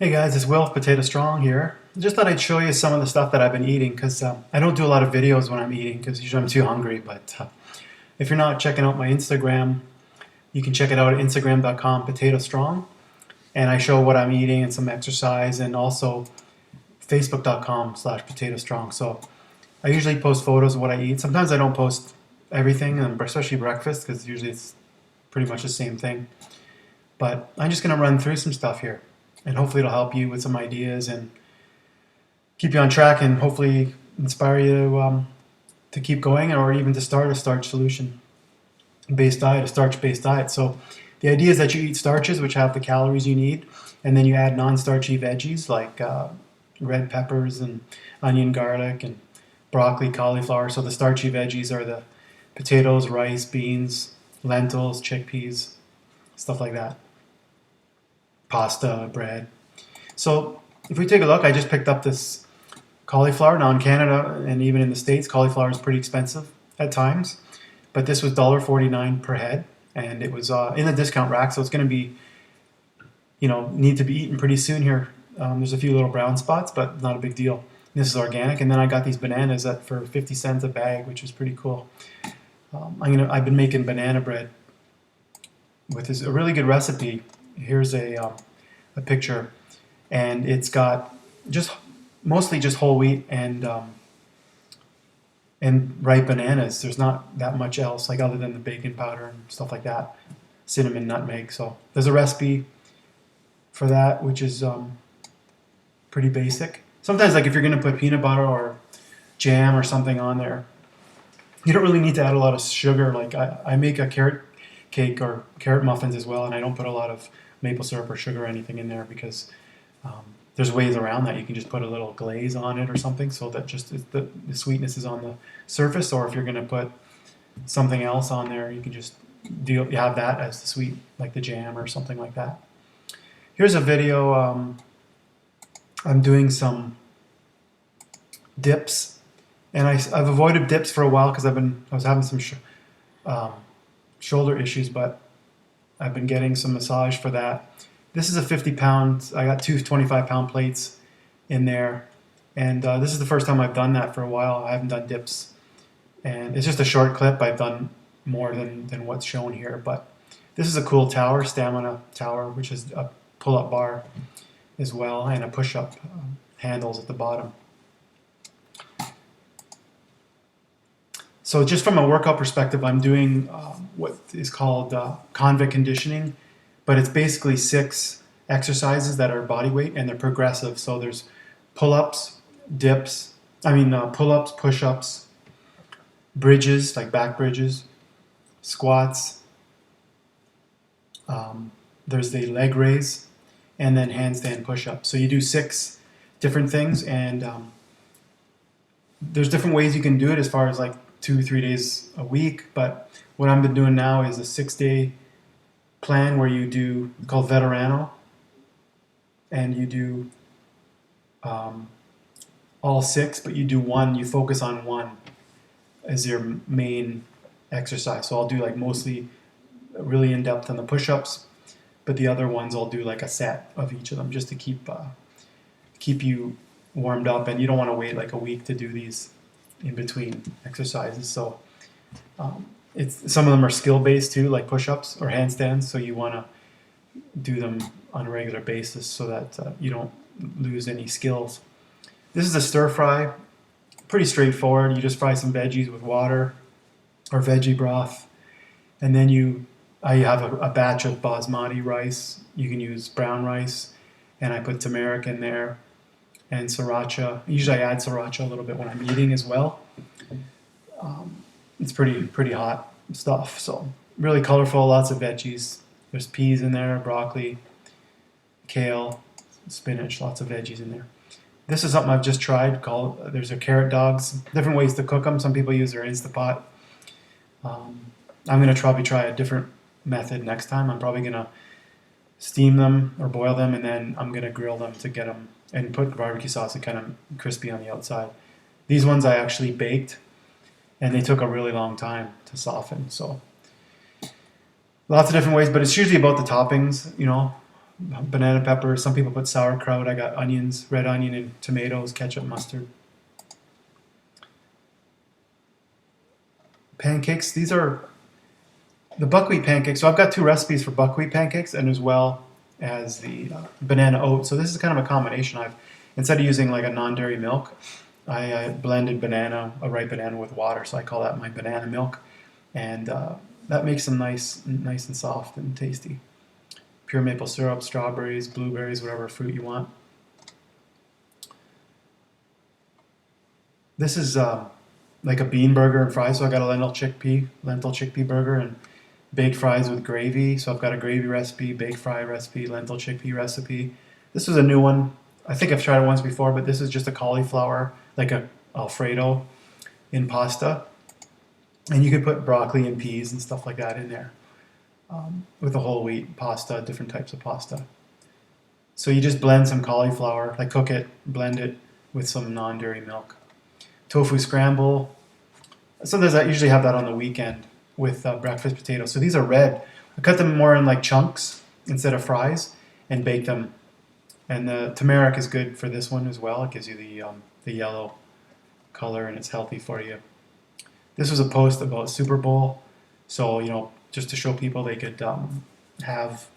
Hey guys, it's Will, Potato Strong here. Just thought I'd show you some of the stuff that I've been eating because I don't do a lot of videos when I'm eating because usually I'm too hungry. But if you're not checking out my Instagram, you can check it out at instagram.com potato strong, and I show what I'm eating and some exercise, and also facebook.com/potato strong. So I usually post photos of what I eat. Sometimes I don't post everything, and especially breakfast because usually it's pretty much the same thing. But I'm just going to run through some stuff here, and hopefully it'll help you with some ideas and keep you on track, and hopefully inspire you to keep going, or even to start a starch solution based diet, a starch based diet. So the idea is that you eat starches, which have the calories you need, and then you add non-starchy veggies like red peppers and onion, garlic, and broccoli, cauliflower. So the starchy veggies are the potatoes, rice, beans, lentils, chickpeas, stuff like that, pasta, bread. So if we take a look, I just picked up this cauliflower. Now in Canada and even in the States, cauliflower is pretty expensive at times, but this was $1.49 per head, and it was in the discount rack, so it's going to be, need to be eaten pretty soon here. There's a few little brown spots, but not a big deal. This is organic, and then I got these bananas for 50 cents a bag, which is pretty cool. I've been making banana bread with a really good recipe. Here's a picture, and it's got mostly just whole wheat and ripe bananas. There's not that much else, like other than the baking powder and stuff like that, cinnamon, nutmeg. So there's a recipe for that, which is pretty basic. Sometimes, like if you're going to put peanut butter or jam or something on there, you don't really need to add a lot of sugar. Like I make a carrot cake or carrot muffins as well, and I don't put a lot of maple syrup or sugar or anything in there because there's ways around that. You can just put a little glaze on it or something so that just the sweetness is on the surface. Or if you're going to put something else on there, you can just you have that as the sweet, like the jam or something like that. Here's a video. I'm doing some dips, and I've avoided dips for a while because I was having some shoulder issues, but I've been getting some massage for that. This is a 50-pound. I got two 25-pound plates in there, and this is the first time I've done that for a while. I haven't done dips, and it's just a short clip. I've done more than what's shown here, but this is a cool tower, stamina tower, which is a pull-up bar as well, and a push-up handles at the bottom. So just from a workout perspective, I'm doing what is called convict conditioning, but it's basically 6 exercises that are body weight, and they're progressive. So there's pull-ups, pull-ups, push-ups, bridges, like back bridges, squats, there's the leg raise, and then handstand push-ups. So you do 6 different things, and there's different ways you can do it as far as like 2-3 days a week, but what I've been doing now is a 6-day plan where you do, called Veterano, and you do all 6, but you do one, you focus on one as your main exercise. So I'll do like mostly really in depth on the push-ups, but the other ones I'll do like a set of each of them just to keep you warmed up, and you don't want to wait like a week to do these in between exercises. So some of them are skill based too, like push-ups or handstands, so you want to do them on a regular basis so that you don't lose any skills. This is a stir fry, pretty straightforward. You just fry some veggies with water or veggie broth, and then I have a batch of basmati rice. You can use brown rice, and I put turmeric in there and sriracha. Usually I add sriracha a little bit when I'm eating as well. It's pretty hot stuff. So really colorful, lots of veggies. There's peas in there, broccoli, kale, spinach, lots of veggies in there. This is something I've just tried there's a carrot dogs. Different ways to cook them. Some people use their Instapot. I'm going to probably try a different method next time. I'm probably going to steam them or boil them, and then I'm going to grill them to get them and put barbecue sauce and kind of crispy on the outside. These ones I actually baked, and they took a really long time to soften. So lots of different ways, but it's usually about the toppings, banana pepper. Some people put sauerkraut. I got onions, red onion and tomatoes, ketchup, mustard. Pancakes. These are the buckwheat pancakes. So I've got two recipes for buckwheat pancakes and as well as the banana oat. So this is kind of a combination. Instead of using like a non-dairy milk, I blended a ripe banana with water. So I call that my banana milk, and that makes them nice and soft and tasty. Pure maple syrup, strawberries, blueberries, whatever fruit you want. This is like a bean burger and fries. So I got a lentil chickpea burger and baked fries with gravy. So I've got a gravy recipe, baked fry recipe, lentil chickpea recipe. This is a new one. I think I've tried it once before, but this is just a cauliflower, like a Alfredo in pasta. And you could put broccoli and peas and stuff like that in there with a whole wheat pasta, different types of pasta. So you just blend some cauliflower, like cook it, blend it with some non-dairy milk. Tofu scramble. Sometimes I usually have that on the weekend with breakfast potatoes. So these are red. I cut them more in like chunks instead of fries and bake them. And the turmeric is good for this one as well. It gives you the yellow color and it's healthy for you. This was a post about Super Bowl. So, just to show people they could have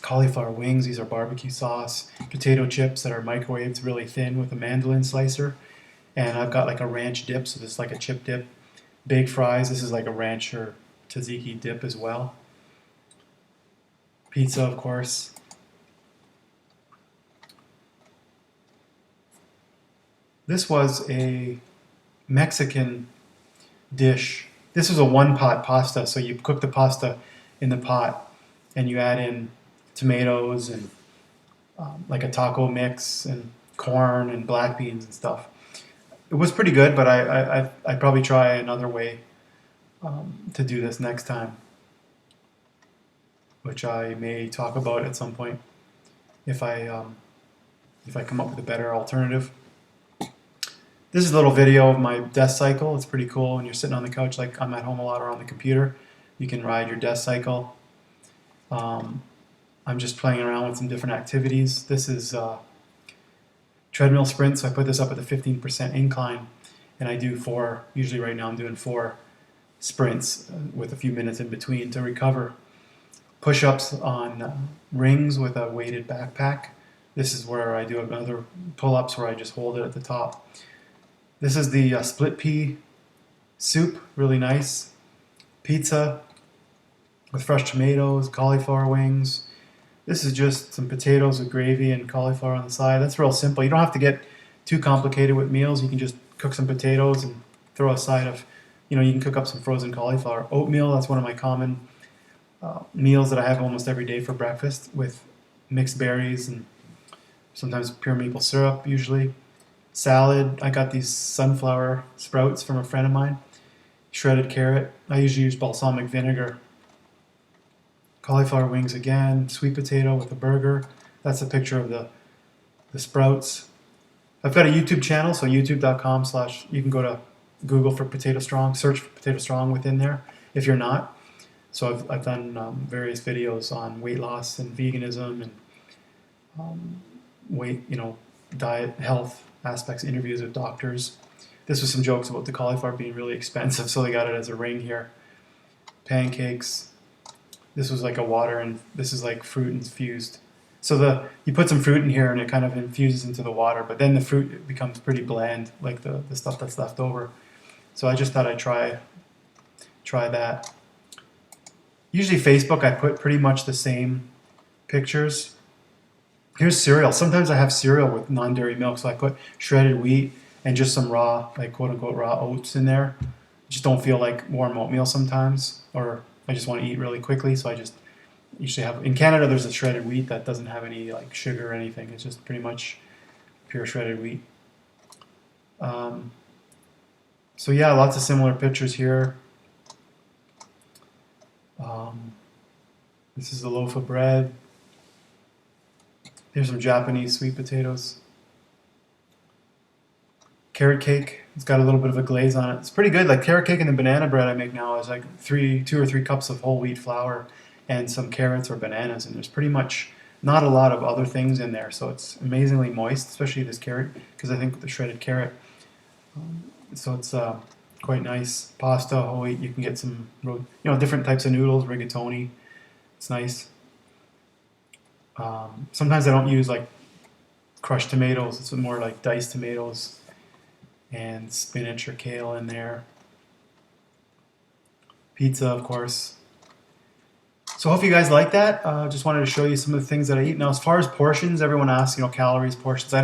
cauliflower wings. These are barbecue sauce, potato chips that are microwaved really thin with a mandolin slicer. And I've got like a ranch dip, so this is like a chip dip. Baked fries, this is like a ranch or tzatziki dip as well. Pizza, of course. This was a Mexican dish. This is a one-pot pasta, so you cook the pasta in the pot and you add in tomatoes and like a taco mix and corn and black beans and stuff. It was pretty good, but I'd probably try another way to do this next time, which I may talk about at some point if I come up with a better alternative. This is a little video of my death cycle. It's pretty cool when you're sitting on the couch, like I'm at home a lot or on the computer. You can ride your death cycle. I'm just playing around with some different activities. This is treadmill sprint, so I put this up at the 15% incline, and I do usually right now I'm doing 4 sprints with a few minutes in between to recover. Push-ups on rings with a weighted backpack. This is where I do another pull-ups where I just hold it at the top. This is the split pea soup, really nice. Pizza with fresh tomatoes, cauliflower wings. This is just some potatoes with gravy and cauliflower on the side. That's real simple. You don't have to get too complicated with meals. You can just cook some potatoes and throw a side of, you can cook up some frozen cauliflower. Oatmeal, that's one of my common meals that I have almost every day for breakfast with mixed berries and sometimes pure maple syrup usually. Salad, I got these sunflower sprouts from a friend of mine. Shredded carrot, I usually use balsamic vinegar. Cauliflower wings again, sweet potato with a burger. That's a picture of the sprouts. I've got a YouTube channel, so youtube.com/ you can go to Google for Potato Strong, search for Potato Strong within there if you're not. So I've done various videos on weight loss and veganism and diet, health aspects, interviews with doctors. This was some jokes about the cauliflower being really expensive, so they got it as a ring here. Pancakes. This was like a water, and this is like fruit infused. So you put some fruit in here and it kind of infuses into the water, but then the fruit becomes pretty bland, like the stuff that's left over. So I just thought I'd try that. Usually Facebook, I put pretty much the same pictures. Here's cereal. Sometimes I have cereal with non-dairy milk, so I put shredded wheat and just some raw, like quote-unquote raw oats in there. Just don't feel like warm oatmeal sometimes, or I just want to eat really quickly, so I just usually have. In Canada, there's a shredded wheat that doesn't have any like sugar or anything. It's just pretty much pure shredded wheat. So yeah, lots of similar pictures here. This is a loaf of bread. Here's some Japanese sweet potatoes. Carrot cake. It's got a little bit of a glaze on it. It's pretty good. Like carrot cake and the banana bread I make now is like 2 or 3 cups of whole wheat flour and some carrots or bananas, and there's pretty much not a lot of other things in there, so it's amazingly moist, especially this carrot, because I think with the shredded carrot. So it's quite nice. Pasta, whole wheat, you can get some, different types of noodles, rigatoni. It's nice. Sometimes I don't use like crushed tomatoes. It's more like diced tomatoes and spinach or kale in there. Pizza, of course. So I hope you guys like that. Just wanted to show you some of the things that I eat. Now, as far as portions, everyone asks, calories, portions. I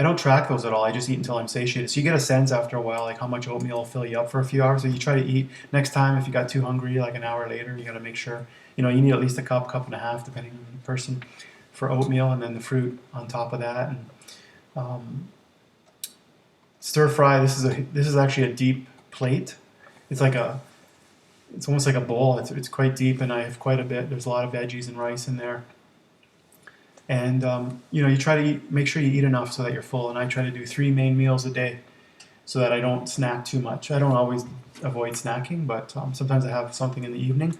don't track those at all. I just eat until I'm satiated. So you get a sense after a while, like how much oatmeal will fill you up for a few hours. So you try to eat. Next time, if you got too hungry, like an hour later, you got to make sure, you need at least a cup and a half, depending on the person, for oatmeal, and then the fruit on top of that. And stir fry. This is actually a deep plate. It's almost like a bowl. It's quite deep, and I have quite a bit. There's a lot of veggies and rice in there. And you try to make sure you eat enough so that you're full. And I try to do 3 main meals a day, so that I don't snack too much. I don't always avoid snacking, but sometimes I have something in the evening.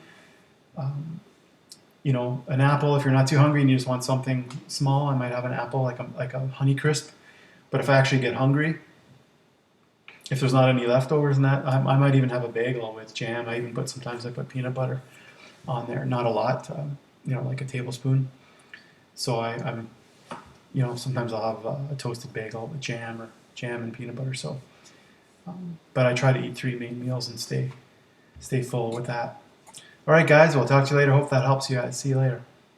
An apple. If you're not too hungry and you just want something small, I might have an apple, like a Honey Crisp. But if I actually get hungry, if there's not any leftovers in that, I might even have a bagel with jam. Sometimes I put peanut butter on there. Not a lot, like a tablespoon. So I'm sometimes I'll have a toasted bagel with jam and peanut butter. So, but I try to eat 3 main meals and stay full with that. All right, guys. We'll talk to you later. Hope that helps you. See you later.